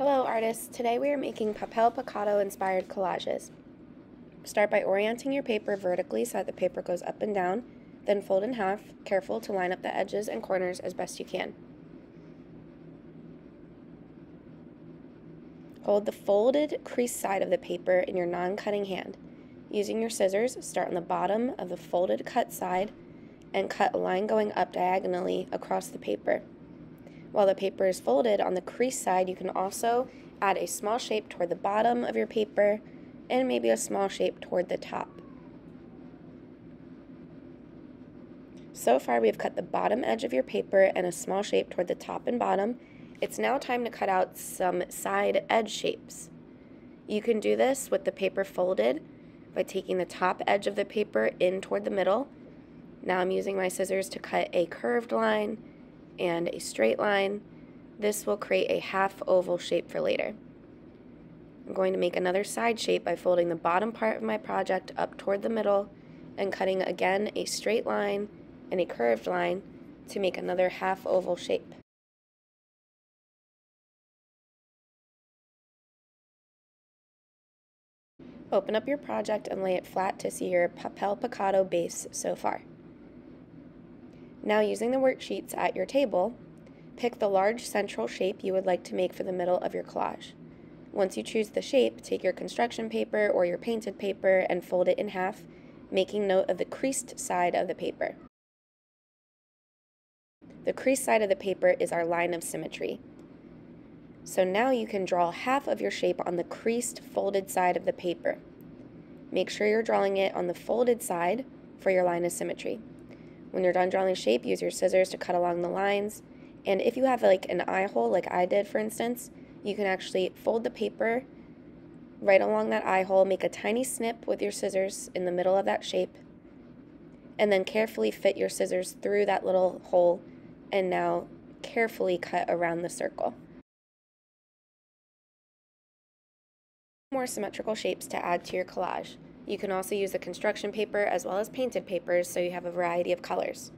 Hello artists, today we are making Papel Picado inspired collages. Start by orienting your paper vertically so that the paper goes up and down, then fold in half, careful to line up the edges and corners as best you can. Hold the folded crease side of the paper in your non-cutting hand. Using your scissors, start on the bottom of the folded cut side and cut a line going up diagonally across the paper. While the paper is folded on the crease side, you can also add a small shape toward the bottom of your paper and maybe a small shape toward the top. So far we have cut the bottom edge of your paper and a small shape toward the top and bottom. It's now time to cut out some side edge shapes. You can do this with the paper folded by taking the top edge of the paper in toward the middle. Now I'm using my scissors to cut a curved line and a straight line. This will create a half oval shape for later. I'm going to make another side shape by folding the bottom part of my project up toward the middle and cutting again a straight line and a curved line to make another half oval shape. Open up your project and lay it flat to see your Papel Picado base so far. Now, using the worksheets at your table, pick the large central shape you would like to make for the middle of your collage. Once you choose the shape, take your construction paper or your painted paper and fold it in half, making note of the creased side of the paper. The creased side of the paper is our line of symmetry. So now you can draw half of your shape on the creased folded side of the paper. Make sure you're drawing it on the folded side for your line of symmetry. When you're done drawing the shape, use your scissors to cut along the lines. And if you have like an eye hole, like I did for instance, you can actually fold the paper right along that eye hole, make a tiny snip with your scissors in the middle of that shape, and then carefully fit your scissors through that little hole, and now carefully cut around the circle. More symmetrical shapes to add to your collage. You can also use the construction paper as well as painted papers so you have a variety of colors.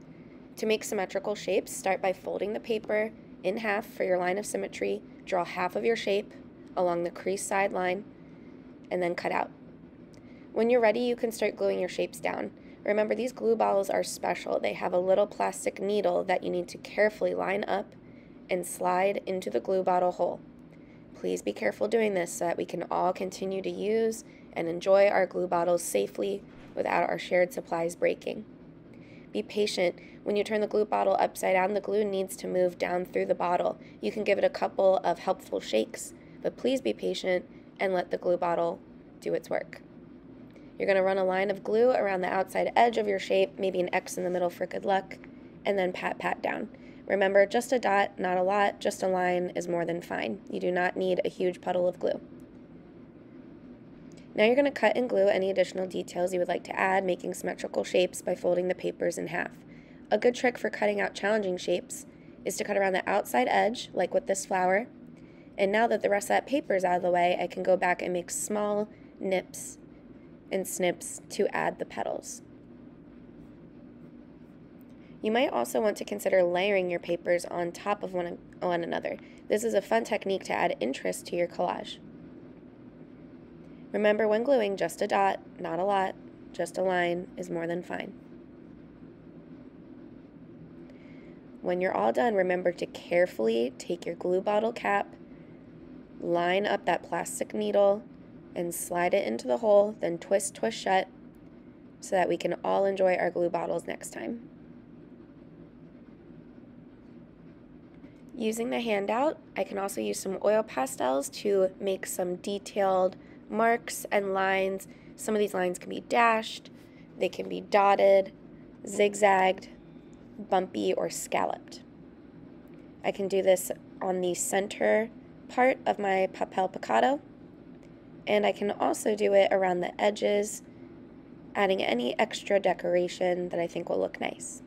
To make symmetrical shapes, start by folding the paper in half for your line of symmetry, draw half of your shape along the crease side line, and then cut out. When you're ready, you can start gluing your shapes down. Remember, these glue bottles are special. They have a little plastic needle that you need to carefully line up and slide into the glue bottle hole. Please be careful doing this so that we can all continue to use and enjoy our glue bottles safely without our shared supplies breaking. Be patient. When you turn the glue bottle upside down, the glue needs to move down through the bottle. You can give it a couple of helpful shakes, but please be patient and let the glue bottle do its work. You're going to run a line of glue around the outside edge of your shape, maybe an X in the middle for good luck, and then pat down. Remember, just a dot, not a lot, just a line is more than fine. You do not need a huge puddle of glue. Now you're going to cut and glue any additional details you would like to add, making symmetrical shapes by folding the papers in half. A good trick for cutting out challenging shapes is to cut around the outside edge, like with this flower. And now that the rest of that paper is out of the way, I can go back and make small nips and snips to add the petals. You might also want to consider layering your papers on top of one another. This is a fun technique to add interest to your collage. Remember, when gluing, just a dot, not a lot, just a line is more than fine. When you're all done, remember to carefully take your glue bottle cap, line up that plastic needle, and slide it into the hole, then twist shut, so that we can all enjoy our glue bottles next time. Using the handout, I can also use some oil pastels to make some detailed marks and lines. Some of these lines can be dashed, they can be dotted, zigzagged, bumpy, or scalloped. I can do this on the center part of my Papel Picado, and I can also do it around the edges, adding any extra decoration that I think will look nice.